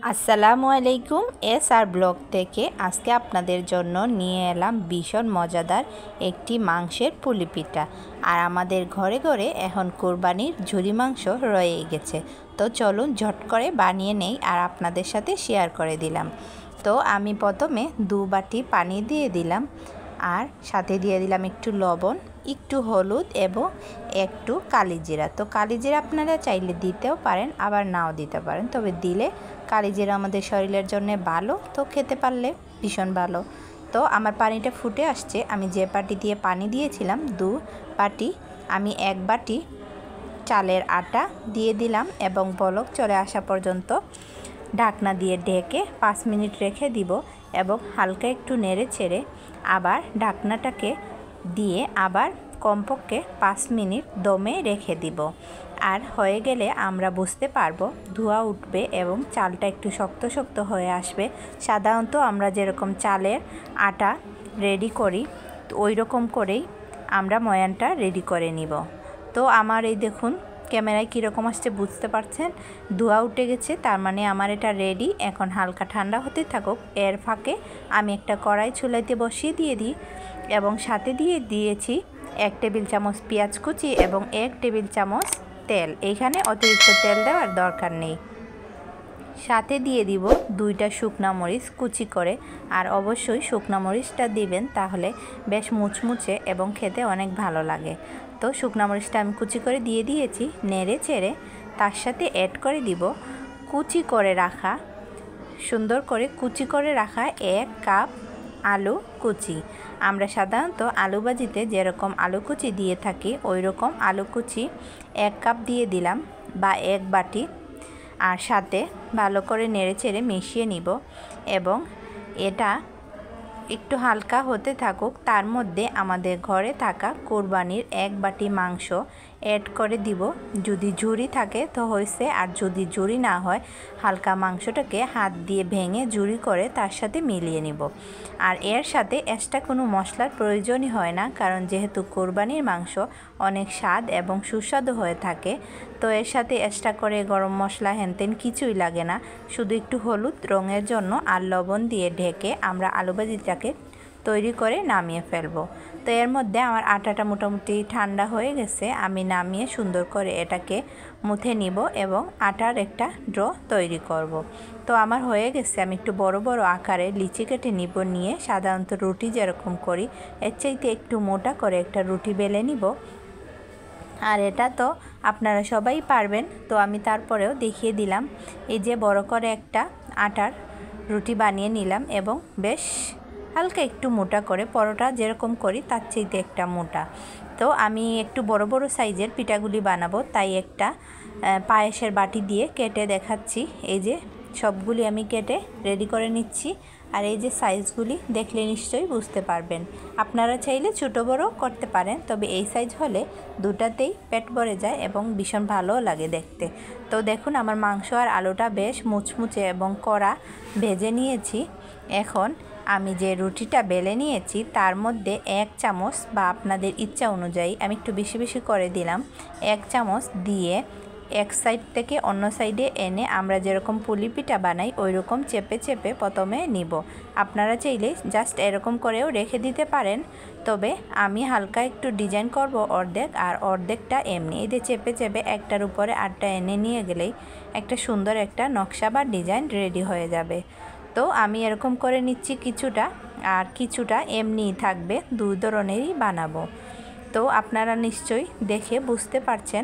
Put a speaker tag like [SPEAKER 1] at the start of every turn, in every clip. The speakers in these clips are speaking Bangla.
[SPEAKER 1] আসসালামু আলাইকুম। SR ব্লগ থেকে আজকে আপনাদের জন্য নিয়ে এলাম ভীষণ মজাদার একটি মাংসের পুলি পিঠা। আর আমাদের ঘরে ঘরে এখন কোরবানির ঝুরি মাংস রয়ে গেছে, তো চলুন ঝট করে বানিয়ে নেই আর আপনাদের সাথে শেয়ার করে দিলাম। তো আমি প্রথমে 2 বাটি পানি দিয়ে দিলাম, আর সাথে দিয়ে দিলাম একটু লবণ, একটু হলুদ এবং একটু কালিজিরা। তো কালিজিরা আপনারা চাইলে দিতেও পারেন, আবার নাও দিতে পারেন, তবে দিলে কালিজিরা আমাদের শরীরের জন্য ভালো, তো খেতে পারলে ভীষণ ভালো। তো আমার পানিটা ফুটে আসছে। আমি যে বাটি দিয়ে পানি দিয়েছিলাম 2 বাটি, আমি 1 বাটি চালের আটা দিয়ে দিলাম এবং বলক চলে আসা পর্যন্ত ঢাকনা দিয়ে ঢেকে 5 মিনিট রেখে দিব এবং হালকা একটু নেড়ে ছেড়ে আবার ঢাকনাটাকে দিয়ে আবার কমপক্ষে 5 মিনিট দমে রেখে দিব। আর হয়ে গেলে আমরা বুঝতে পারবো, ধোঁয়া উঠবে এবং চালটা একটু শক্ত শক্ত হয়ে আসবে। সাধারণত আমরা যেরকম চালের আটা রেডি করি ওই রকম করেই আমরা ময়ানটা রেডি করে নিব। তো আমার এই দেখুন ক্যামেরায় কীরকম আসছে বুঝতে পারছেন, ধোঁয়া উঠে গেছে, তার মানে আমার এটা রেডি। এখন হালকা ঠান্ডা হতে থাকুক। এর ফাঁকে আমি একটা কড়াই চুলাইতে বসিয়ে দিয়ে দিই এবং সাথে দিয়ে দিয়েছি 1 টেবিল চামচ পেঁয়াজ কুচি এবং 1 টেবিল চামচ তেল। এইখানে অতিরিক্ত তেল দেওয়ার দরকার নেই। সাথে দিয়ে দিব 2টা শুকনা মরিচ কুচি করে, আর অবশ্যই শুকনা মরিচটা দিবেন, তাহলে বেশ মুচমুচে এবং খেতে অনেক ভালো লাগে। তো শুকনা মরিচটা আমি কুচি করে দিয়ে দিয়েছি। নেড়ে চেড়ে তার সাথে অ্যাড করে দিব কুচি করে রাখা, সুন্দর করে কুচি করে রাখা 1 কাপ আলু কুচি। আমরা সাধারণত আলু ভাজিতে যেরকম আলু কুচি দিয়ে থাকি ওই রকম আলু কুচি 1 কাপ দিয়ে দিলাম বা 1 বাটি। আর সাথে ভালো করে নেড়েচেড়ে মিশিয়ে নিব এবং এটা একটু হালকা হতে থাকুক। তার মধ্যে আমাদের ঘরে থাকা কোরবানির 1 বাটি মাংস অ্যাড করে দিব। যদি ঝুরি থাকে তো হয়েছে, আর যদি ঝুরি না হয় হালকা মাংসটাকে হাত দিয়ে ভেঙে ঝুরি করে তার সাথে মিলিয়ে নিব। আর এর সাথে এক্সট্রা কোনো মশলার প্রয়োজনই হয় না, কারণ যেহেতু কোরবানির মাংস অনেক স্বাদ এবং সুস্বাদু হয়ে থাকে। তো এর সাথে এক্সট্রা করে গরম মশলা হ্যানতেন কিছুই লাগে না, শুধু একটু হলুদ রঙের জন্য আর লবণ দিয়ে ঢেকে আমরা আলু ভাজিটাকে তৈরি করে নামিয়ে ফেলবো। তো এর মধ্যে আমার আটাটা মোটামুটি ঠান্ডা হয়ে গেছে। আমি নামিয়ে সুন্দর করে এটাকে মুথে নিব এবং আটার একটা ড্র তৈরি করব। তো আমার হয়ে গেছে। আমি একটু বড় বড় আকারে লিচি কেটে নিব, নিয়ে সাধারণত রুটি যেরকম করি এর চাইতে একটু মোটা করে একটা রুটি বেলে নিব। আর এটা তো আপনারা সবাই পারবেন, তো আমি তারপরেও দেখিয়ে দিলাম। এই যে বড় করে একটা আটার রুটি বানিয়ে নিলাম এবং বেশ হালকা একটু মোটা করে, পরোটা যেরকম করি তার চাইতে একটা মোটা। তো আমি একটু বড় বড় সাইজের পিঠাগুলি বানাবো, তাই একটা পায়েসের বাটি দিয়ে কেটে দেখাচ্ছি। এই যে সবগুলি আমি কেটে রেডি করে নিচ্ছি। আর এই যে সাইজগুলি দেখলে নিশ্চয়ই বুঝতে পারবেন। আপনারা চাইলে ছোটো বড়ো করতে পারেন, তবে এই সাইজ হলে দুটাতেই পেট ভরে যায় এবং ভীষণ ভালো লাগে দেখতে। তো দেখুন আমার মাংস আর আলুটা বেশ মুচমুচে এবং কড়া ভেজে নিয়েছি। এখন আমি যে রুটিটা বেলে নিয়েছি তার মধ্যে 1 চামচ বা আপনাদের ইচ্ছা অনুযায়ী আমি একটু বেশি বেশি করে দিলাম, 1 চামচ দিয়ে এক সাইড থেকে অন্য সাইডে এনে আমরা যেরকম পুলি পিঠা বানাই ওই রকম চেপে চেপে প্রথমে নিব। আপনারা চাইলে জাস্ট এরকম করেও রেখে দিতে পারেন, তবে আমি হালকা একটু ডিজাইন করব অর্ধেক, আর অর্ধেকটা এমনি এই যে চেপে চেপে একটার উপরে আটটা এনে নিয়ে গেলেই একটা সুন্দর একটা নকশা বা ডিজাইন রেডি হয়ে যাবে। তো আমি এরকম করে নিচ্ছি কিছুটা, আর কিছুটা এমনিই থাকবে, 2 ধরনেরই বানাবো। তো আপনারা নিশ্চয়ই দেখে বুঝতে পারছেন।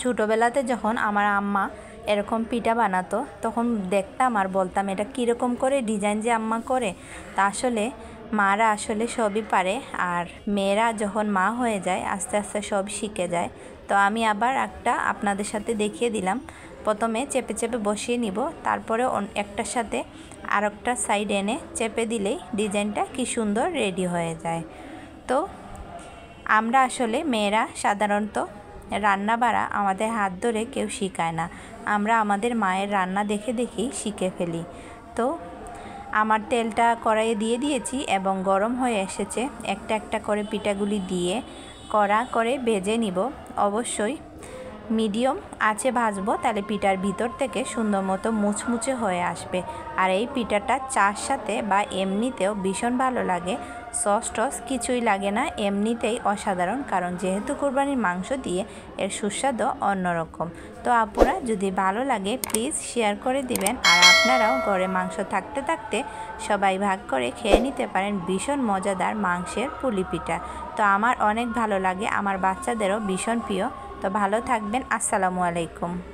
[SPEAKER 1] ছোটোবেলাতে যখন আমার আম্মা এরকম পিঠা বানাতো তখন দেখতাম আর বলতাম এটা কীরকম করে ডিজাইন যে আম্মা করে। তা আসলে মারা আসলে সবই পারে, আর মেয়েরা যখন মা হয়ে যায় আস্তে আস্তে সব শিখে যায়। তো আমি আবার একটা আপনাদের সাথে দেখিয়ে দিলাম। প্রথমে চেপে চেপে বসিয়ে নিব, তারপরে একটার সাথে আরেকটা সাইড এনে চেপে দিলেই ডিজাইনটা কি সুন্দর রেডি হয়ে যায়। তো আমরা আসলে মেয়েরা সাধারণত রান্না বাড়া আমাদের হাত ধরে কেউ শেখায় না, আমরা আমাদের মায়ের রান্না দেখে দেখেই শিখে ফেলি। তো আমার তেলটা কড়াইয়ে দিয়ে দিয়েছি এবং গরম হয়ে এসেছে। একটা একটা করে পিঠাগুলি দিয়ে কড়া করে ভেজে নিব। অবশ্যই মিডিয়াম আঁচে ভাজবো, তাহলে পিঠার ভিতর থেকে সুন্দর মতো মুচমুচে হয়ে আসবে। আর এই পিঠাটা চার সাথে বা এমনিতেও ভীষণ ভালো লাগে, সস টস কিছুই লাগে না, এমনিতেই অসাধারণ, কারণ যেহেতু কোরবানির মাংস দিয়ে এর সুস্বাদও অন্যরকম। তো আপুরা যদি ভালো লাগে প্লিজ শেয়ার করে দিবেন, আর আপনারাও ঘরে মাংস থাকতে থাকতে সবাই ভাগ করে খেয়ে নিতে পারেন ভীষণ মজাদার মাংসের পুলি পিঠা। তো আমার অনেক ভালো লাগে, আমার বাচ্চাদেরও ভীষণ প্রিয়। তো ভালো থাকবেন, আসসালামু আলাইকুম।